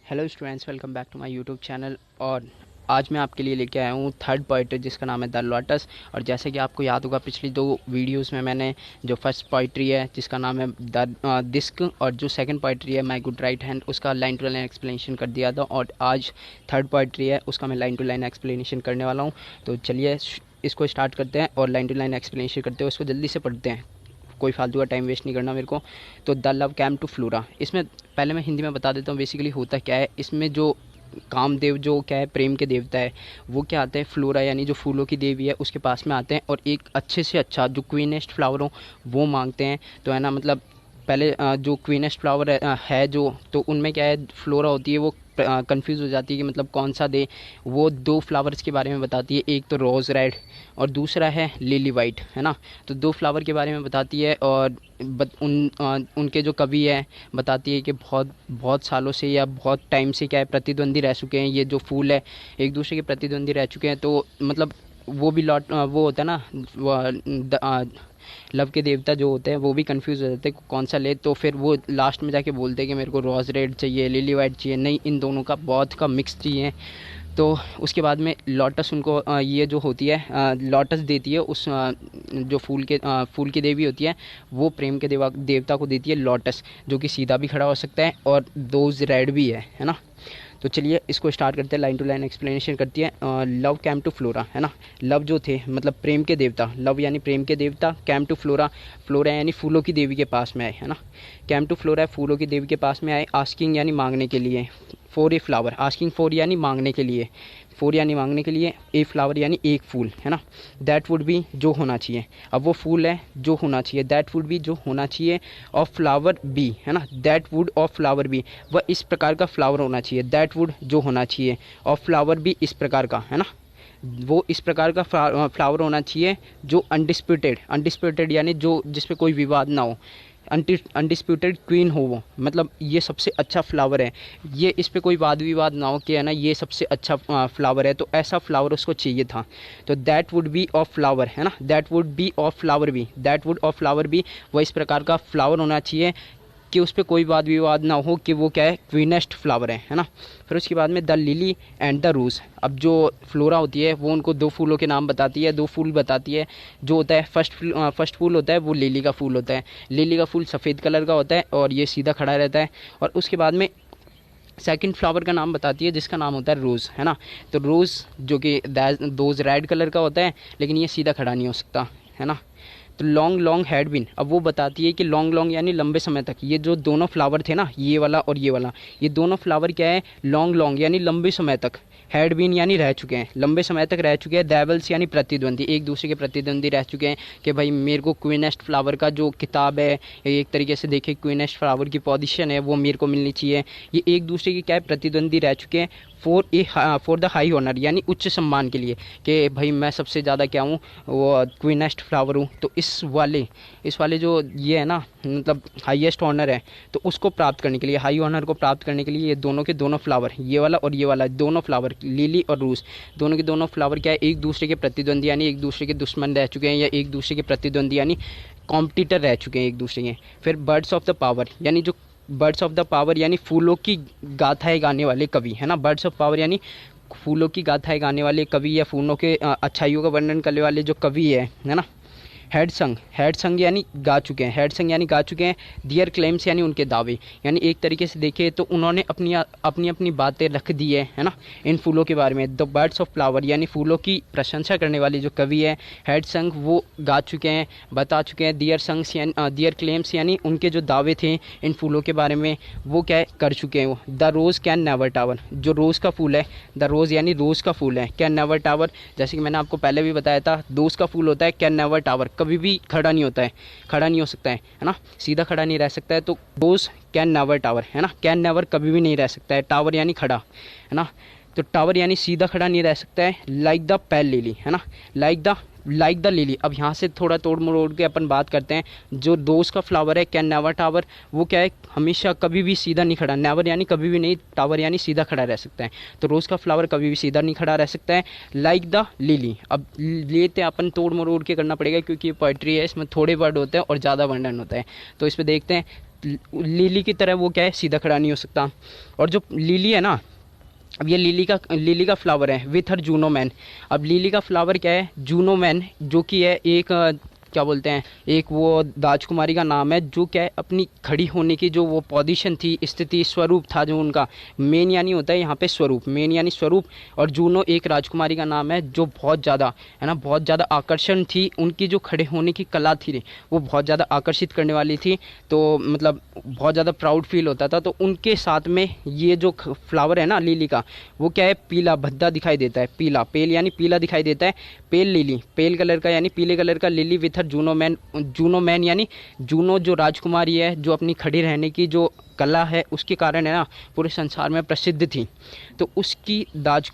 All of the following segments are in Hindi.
Hello students, welcome back to my YouTube channel. और आज मैं आपके लिए लेके आया हूँ थर्ड पोइट्री जिसका नाम है द लोटस। और जैसे कि आपको याद होगा, पिछली दो वीडियोस में मैंने जो फर्स्ट पोइट्री है जिसका नाम है द डिस्क और जो सेकंड पोइट्री है माय गुड राइट हैंड, उसका लाइन टू लाइन एक्सप्लेनेशन कर दिया था। और आज थर्ड पोइट्री है, उसका मैं लाइन टू लाइन एक्सप्लेनेशन करने वाला हूँ। तो चलिए इसको स्टार्ट करते हैं और लाइन टू लाइन एक्सप्लेनेशन करते हैं, उसको जल्दी से पढ़ते हैं, कोई फालतू का टाइम वेस्ट नहीं करना मेरे को। तो the love came to Flora, इसमें पहले मैं हिंदी में बता देता हूँ बेसिकली होता क्या है। इसमें जो कामदेव जो क्या है, प्रेम के देवता है, वो क्या आते हैं फ्लोरा यानी जो फूलों की देवी है उसके पास में आते हैं और एक अच्छे से अच्छा जो क्वीनेस्ट फ्लावर हो वो मांगते हैं। तो है ना, मतलब पहले जो क्वीनेस्ट फ्लावर है जो, तो उनमें क्या है फ्लोरा होती है, वो कंफ्यूज हो जाती है कि मतलब कौन सा दे। वो दो फ्लावर्स के बारे में बताती है, एक तो रोज़ रेड और दूसरा है लिली वाइट, है ना। तो दो फ्लावर के बारे में बताती है और उनके जो कवि है बताती है कि बहुत बहुत सालों से या बहुत टाइम से क्या है प्रतिद्वंदी रह चुके हैं, ये जो फूल है एक दूसरे के प्रतिद्वंदी रह चुके हैं। तो मतलब वो भी वो होता है ना, लव के देवता जो होते हैं वो भी कंफ्यूज हो जाते हैं कौन सा ले। तो फिर वो लास्ट में जाके बोलते हैं कि मेरे को रोज़ रेड चाहिए, लिली वाइट चाहिए, नहीं इन दोनों का बहुत का मिक्स चाहिए। तो उसके बाद में लोटस उनको ये जो होती है लोटस देती है उस जो फूल की देवी होती है, वो प्रेम के देवता को देती है लोटस, जो कि सीधा भी खड़ा हो सकता है और दोज रेड भी है ना। तो चलिए इसको स्टार्ट करते हैं, लाइन टू लाइन एक्सप्लेनेशन करती है। लव कैम टू फ्लोरा, है ना। लव जो थे मतलब प्रेम के देवता, लव यानी प्रेम के देवता, कैम टू फ्लोरा, फ्लोरा यानी फूलों की देवी के पास में आए, है ना। कैम टू फ्लोरा फूलों की देवी के पास में आए, आस्किंग यानी मांगने के लिए, for a flower, asking for यानी मांगने के लिए, फॉर यानी मांगने के लिए, ए फ्लावर यानी एक फूल, है ना। दैट वुड बी जो होना चाहिए, अब वो फूल है जो होना चाहिए, दैट वुड बी जो होना चाहिए, ऑफ फ्लावर बी, है ना। That would of flower be, वह इस प्रकार का फ्लावर होना चाहिए, दैट वुड जो होना चाहिए, ऑफ फ्लावर बी इस प्रकार का, है ना। वो इस प्रकार का फ्लावर होना चाहिए जो अनडिस्प्यूटेड, अनडिस्प्यूटेड यानी जो जिसपे कोई विवाद ना हो, अनडिस्प्यूटेड क्वीन हो वो, मतलब ये सबसे अच्छा फ्लावर है, ये इस पे कोई वाद विवाद ना हो कि है ना ये सबसे अच्छा फ्लावर है, तो ऐसा फ्लावर उसको चाहिए था। तो that would be of flower, है ना, that would be of flower be, that would of flower be, वह इस प्रकार का फ्लावर होना चाहिए कि उस पर कोई वाद विवाद ना हो कि वो क्या है क्वीनेस्ट फ्लावर है ना। फिर उसके बाद में द लिली एंड द रोज़, अब जो फ्लोरा होती है वो उनको दो फूलों के नाम बताती है, दो फूल बताती है। जो होता है फर्स्ट फूल होता है वो लिली का फूल होता है, लिली का फूल सफ़ेद कलर का होता है और ये सीधा खड़ा रहता है। और उसके बाद में सेकंड फ्लावर का नाम बताती है जिसका नाम होता है रोज़, है ना। तो रोज़ जो कि दोज रेड कलर का होता है लेकिन ये सीधा खड़ा नहीं हो सकता, है ना। तो लॉन्ग लॉन्ग हैड बिन, अब वो बताती है कि लॉन्ग लॉन्ग यानी लंबे समय तक, ये जो दोनों फ्लावर थे ना, ये वाला और ये वाला, ये दोनों फ्लावर क्या है लॉन्ग लॉन्ग यानी लंबे समय तक, हैड बीन यानी रह चुके हैं, लंबे समय तक रह चुके हैं, डेवल्स यानी प्रतिद्वंदी, एक दूसरे के प्रतिद्वंदी रह चुके हैं कि भाई मेरे को क्वीनेस्ट फ्लावर का जो किताब है, एक तरीके से देखे क्वीनेस्ट फ्लावर की पोजीशन है वो मेरे को मिलनी चाहिए। ये एक दूसरे के क्या है प्रतिद्वंदी रह चुके हैं फॉर द हाई ऑनर यानी उच्च सम्मान के लिए, कि भाई मैं सबसे ज़्यादा क्या हूँ वो क्वीनेस्ट फ्लावर हूँ। तो इस वाले जो ये है ना मतलब हाईएस्ट ऑनर है, तो उसको प्राप्त करने के लिए, हाई ऑनर को प्राप्त करने के लिए ये दोनों के दोनों फ्लावर, ये वाला और ये वाला दोनों फ्लावर लिली और रोज़, दोनों के दोनों फ्लावर क्या है एक दूसरे के प्रतिद्वंदी यानी एक दूसरे के दुश्मन रह चुके हैं या एक दूसरे के प्रतिद्वंदी यानी कॉम्पिटिटर रह चुके हैं एक दूसरे के। फिर बर्ड्स ऑफ द पावर यानी जो बर्ड्स ऑफ द पावर यानी फूलों की गाथाएं गाने वाले कवि, है ना। बर्ड्स ऑफ पावर यानी फूलों की गाथाएं गाने वाले कवि या फूलों के अच्छाइयों का वर्णन करने वाले जो कवि है ना। हेड संग यानी गा चुके हैं, हेड संग यानी गा चुके हैं, दियर क्लेम्स यानी उनके दावे, यानी एक तरीके से देखें तो उन्होंने अपनी अपनी अपनी बातें रख दी है ना इन फूलों के बारे में। द बर्ड्स ऑफ फ्लावर यानी फूलों की प्रशंसा करने वाले जो कवि है हेड संग, वो गा चुके हैं, बता चुके हैं। दियर संग्स यानी दियर क्लेम्स यानी उनके जो दावे थे इन फूलों के बारे में वो क्या कर चुके हैं वो। The rose can never tower, जो रोज़ का फूल है, द रोज़ यानी रोज़ का फूल है, कैन नेवर टावर, जैसे कि मैंने आपको पहले भी बताया था दोस्त का फूल होता है कैन नेवर टावर, कभी भी खड़ा नहीं होता है, खड़ा नहीं हो सकता है ना, सीधा खड़ा नहीं रह सकता है। तो रोज कैन नेवर टावर, है ना, कैन नेवर कभी भी नहीं रह सकता है, टावर यानी खड़ा, है ना। तो टावर यानी सीधा खड़ा नहीं रह सकता है। लाइक द पेल लिली, है ना, लाइक द लिली। अब यहाँ से थोड़ा तोड़ मरोड़ के अपन बात करते हैं। जो दोस्त का फ्लावर है कैन नेवर टावर, वो क्या है हमेशा कभी भी सीधा नहीं खड़ा, नेवर यानी कभी भी नहीं, टावर यानी सीधा खड़ा रह सकता है। तो रोज़ का फ्लावर कभी भी सीधा नहीं खड़ा रह सकता है। लाइक द लिली, अब लेते अपन तोड़ मरोड़ के करना पड़ेगा क्योंकि ये पोइट्री है, इसमें थोड़े वर्ड होते हैं और ज़्यादा वर्णन होता है। तो इसमें देखते हैं लिली की तरह वो क्या है, सीधा खड़ा नहीं हो सकता। और जो लिली है ना, अब ये लिली का फ्लावर है विथ हर जूनो मैन। अब लिली का फ्लावर क्या है, जूनो मैन, जो कि है एक क्या बोलते हैं, एक वो राजकुमारी का नाम है, जो क्या है अपनी खड़ी होने की जो वो पोजीशन थी, स्थिति, स्वरूप था जो उनका। मेन यानी होता है यहाँ पे स्वरूप, मेन यानी स्वरूप। और जूनो एक राजकुमारी का नाम है, जो बहुत ज़्यादा है ना, बहुत ज़्यादा आकर्षण थी उनकी, जो खड़े होने की कला थी वो बहुत ज़्यादा आकर्षित करने वाली थी। तो मतलब बहुत ज़्यादा प्राउड फील होता था। तो उनके साथ में ये जो फ्लावर है ना लिली का, वो क्या है, पीला भद्दा दिखाई देता है, पीला, पेल यानी पीला दिखाई देता है। पेल लिली, पेल कलर का यानी पीले कलर का lily with her Juno man. Juno man यानी जूनो जो राजकुमारी है, जो अपनी खड़ी रहने की जो कला है उसके कारण है ना पूरे संसार में प्रसिद्ध थी। तो उसकी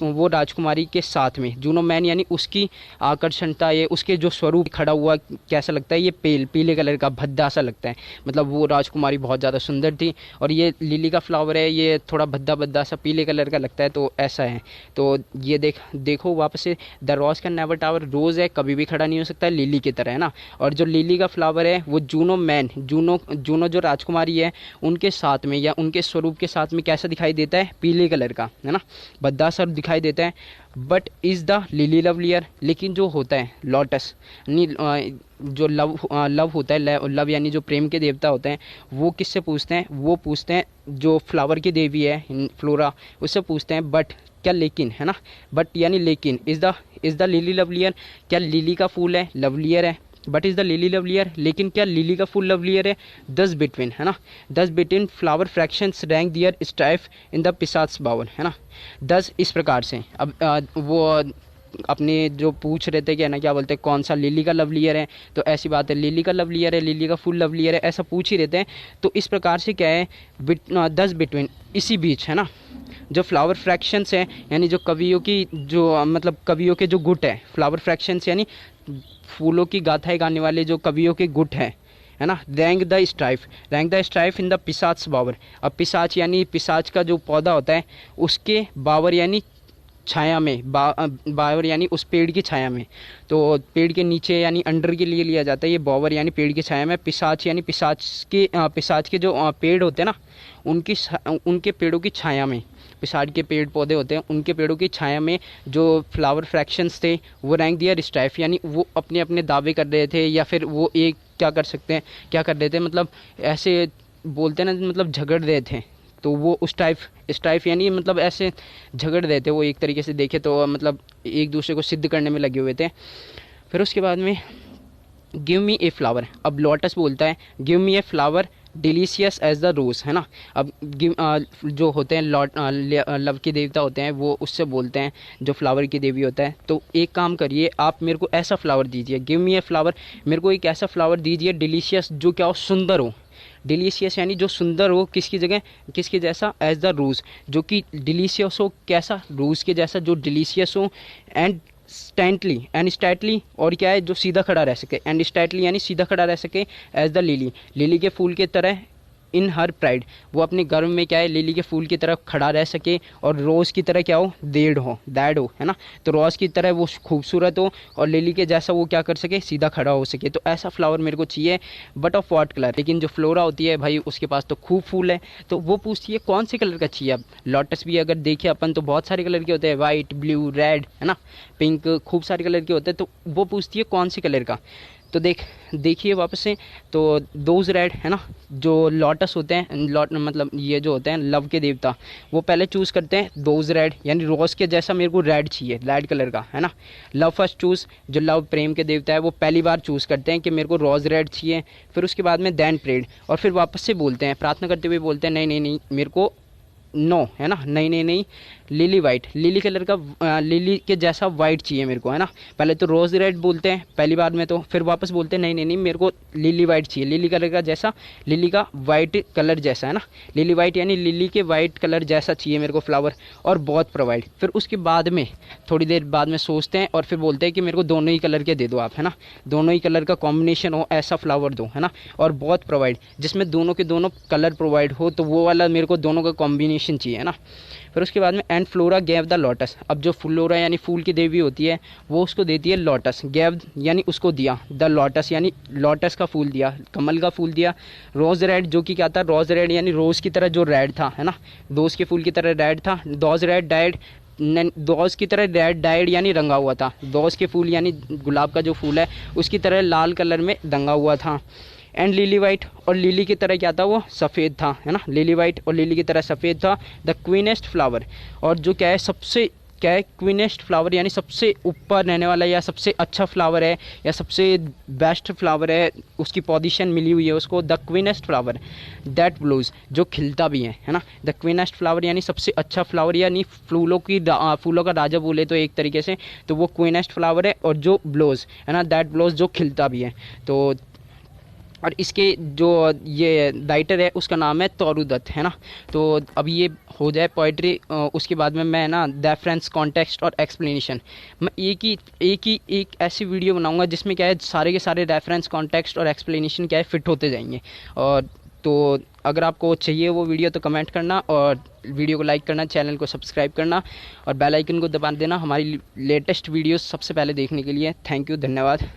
वो राजकुमारी के साथ में जूनो मैन यानी उसकी आकर्षणता, ये उसके जो स्वरूप खड़ा हुआ कैसा लगता है, ये पीले कलर का भद्दा सा लगता है। मतलब वो राजकुमारी बहुत ज़्यादा सुंदर थी। और ये लिली का फ्लावर है, ये थोड़ा भद्दा भद्दा सा पीले कलर का लगता है, तो ऐसा है। तो ये देखो वापस से, the rose can never tower, rose है कभी भी खड़ा नहीं हो सकता है लिली की तरह, है ना। और जो लिली का फ्लावर है वो जूनो मैन, जूनो जो राजकुमारी है उनके साथ में या उनके स्वरूप के साथ में कैसा दिखाई देता है, पीले कलर का, है ना, भद्दा सा दिखाई देता है। But is the lily lovelier, लेकिन जो होता है लोटस, जो लव होता है, लव यानी जो प्रेम के देवता होते हैं, वो किससे पूछते हैं, वो पूछते हैं जो फ्लावर की देवी है फ्लोरा, उससे पूछते हैं बट क्या, लेकिन, है ना, बट यानी लेकिन, इज़ द लिली लवलियर, क्या लिली का फूल है लवलियर है, but is the lily lovelier, लेकिन क्या लिली का फूल लवलियर है। दस बिटवीन, है ना, दस between flower fractions rank their strife in the पिसाच बाउल, है ना। 10 इस प्रकार से। अब वो अपने जो पूछ रहे थे कि है ना, क्या बोलते हैं, कौन सा लिली का लवलियर है, तो ऐसी बात है, लिली का लवलियर है, लिली का फुल लवलियर है, ऐसा पूछ ही रहते हैं। तो इस प्रकार से क्या है, 10 बिटवीन, इसी बीच, है ना, जो फ्लावर फ्रैक्शंस है, यानी जो कवियों की जो मतलब कवियों के जो गुट है, फ्लावर फ्रैक्शंस यानी फूलों की गाथाएं गाने वाले जो कवियों के गुट हैं, है ना, rank the strife in the bower बावर। अब पिसाच यानी पिसाच का जो पौधा होता है उसके बावर यानी छाया में, बावर यानी उस पेड़ की छाया में। तो पेड़ के नीचे यानी अंडर के लिए लिया जाता है ये बावर, यानी पेड़ की छाया में। पिसाच यानी पिसाच के जो पेड़ होते हैं ना, उनके पेड़ों की छाया में, पिसाच के पेड़ पौधे होते हैं उनके पेड़ों की छाया में जो फ्लावर फ्रैक्शंस थे वो रैंक दिया स्ट्राइफ, यानी वो अपने अपने दावे कर रहे थे, या फिर वो एक क्या कर रहे थे, मतलब ऐसे बोलते हैं ना, मतलब झगड़ रहे थे। तो वो उस स्ट्राइफ यानी मतलब ऐसे झगड़ रहे थे वो, एक तरीके से देखे तो मतलब एक दूसरे को सिद्ध करने में लगे हुए थे। फिर उसके बाद में गिव मी ए फ्लावर, अब लोटस बोलता है give me a flower delicious as the rose, है ना। अब जो होते हैं लव के देवता होते हैं, वो उससे बोलते हैं जो फ्लावर की देवी होता है, तो एक काम करिए, आप मेरे को ऐसा फ्लावर दीजिए, गिव मी ए फ्लावर, मेरे को एक ऐसा फ्लावर दीजिए डिलीशियस, जो क्या हो, सुंदर हो। डिलीशियस यानी जो सुंदर हो, किसकी जगह, किसके जैसा, एज द रोज़, जो कि डिलीशियस हो, कैसा, रोज़ के जैसा जो डिलीशियस हो। एंड स्टैटली और क्या है, जो सीधा खड़ा रह सके, एंड स्टैटली यानी सीधा खड़ा रह सके, एज द लिली के फूल के तरह, इन हर प्राइड, वो अपने गर्व में क्या है, लिली के फूल की तरह खड़ा रह सके, और रोज़ की तरह क्या हो, दैड हो, है ना। तो रोज़ की तरह वो खूबसूरत हो, और लिली के जैसा वो क्या कर सके, सीधा खड़ा हो सके। तो ऐसा फ्लावर मेरे को चाहिए, बट ऑफ व्हाट कलर, लेकिन जो फ्लोरा होती है भाई उसके पास तो खूब फूल है, तो वो पूछती है कौन से कलर का चाहिए। अब लोटस भी अगर देखे अपन तो बहुत सारे कलर के होते हैं, वाइट, ब्लू, रेड, है ना, पिंक, खूब सारे कलर के होते हैं। तो वो पूछती है कौन से कलर का। तो देखिए वापस से, तो दोज रेड, है ना, जो लोटस होते हैं, मतलब ये जो होते हैं लव के देवता, वो पहले चूज़ करते हैं दोज रेड, यानी रोज़ के जैसा मेरे को रेड चाहिए, रेड कलर का, है ना। लव फर्स्ट चूज़, जो लव प्रेम के देवता है वो पहली बार चूज़ करते हैं कि मेरे को रोज़ रेड चाहिए। फिर उसके बाद में देन प्रेड, और फिर वापस से बोलते हैं, प्रार्थना करते हुए बोलते हैं नहीं मेरे को नो, है ना, नहीं लिली वाइट, लिली कलर का, लिली के जैसा वाइट चाहिए मेरे को, है ना। पहले तो रोज़ रेड बोलते हैं पहली बार में, तो फिर वापस बोलते हैं नहीं मेरे को लिली वाइट चाहिए, लिली कलर का जैसा, लिली का वाइट कलर जैसा, है ना, लिली वाइट यानी लिली के वाइट कलर जैसा चाहिए मेरे को फ्लावर, और बहुत प्रोवाइड। फिर उसके बाद में थोड़ी देर बाद में सोचते हैं, और फिर बोलते हैं कि मेरे को दोनों ही कलर के दे दो आप, है ना, दोनों ही कलर का कॉम्बिनेशन हो, ऐसा फ्लावर दो, है ना, और बहुत प्रोवाइड, जिसमें दोनों के दोनों कलर प्रोवाइड हो, तो वो वाला मेरे को दोनों का कॉम्बिनेशन एक्सप्लेनेशन चाहिए, है ना। फिर उसके बाद में and flora gave the lotus. अब जो फ्लोरा यानी फूल की देवी होती है वो उसको देती है लोटस। गेव यानी उसको दिया, द लोटस यानी लोटस का फूल दिया, कमल का फूल दिया। रोज़ रेड जो कि क्या था, रोज़ रेड यानी रोज़ की तरह जो रेड था, है ना, रोज़ के फूल की तरह रेड था। दोज रेड डाइड, दोज की तरह रेड डाइड यानी रंगा हुआ था। दोज के फूल यानी गुलाब का जो फूल है उसकी तरह लाल कलर में रंगा हुआ था। एंड लिली वाइट, और लिली की तरह क्या था, वो सफ़ेद था, है ना। लिली वाइट और लिली की तरह सफ़ेद था। द क्वीनेस्ट फ्लावर, और जो क्या है सबसे क्या है, क्वीनेस्ट फ्लावर यानी सबसे ऊपर रहने वाला या सबसे अच्छा फ्लावर है या सबसे बेस्ट फ्लावर है, उसकी पोजीशन मिली हुई है उसको। द क्वीनेस्ट फ्लावर दैट ब्लूज, जो खिलता भी है ना। द क्वीनेस्ट फ्लावर यानी सबसे अच्छा फ्लावर यानी फूलों का राजा बोले तो एक तरीके से, तो वो क्वीनेस्ट फ्लावर है। और जो ब्लोज है ना, दैट ब्लोज जो खिलता भी है। तो और इसके जो ये राइटर है उसका नाम है तोरुदत्त, है ना। तो अब ये हो जाए पोइट्री, उसके बाद में मैं ना रेफरेंस, कॉन्टेक्स्ट और एक्सप्लेनेशन, मैं एक ऐसी वीडियो बनाऊंगा जिसमें क्या है सारे के सारे रेफरेंस, कॉन्टेक्स्ट और एक्सप्लेनेशन क्या है फिट होते जाएंगे। और तो अगर आपको चाहिए वो वीडियो तो कमेंट करना, और वीडियो को लाइक करना, चैनल को सब्सक्राइब करना और बेल आइकन को दबा देना हमारी लेटेस्ट वीडियोस सबसे पहले देखने के लिए। थैंक यू, धन्यवाद।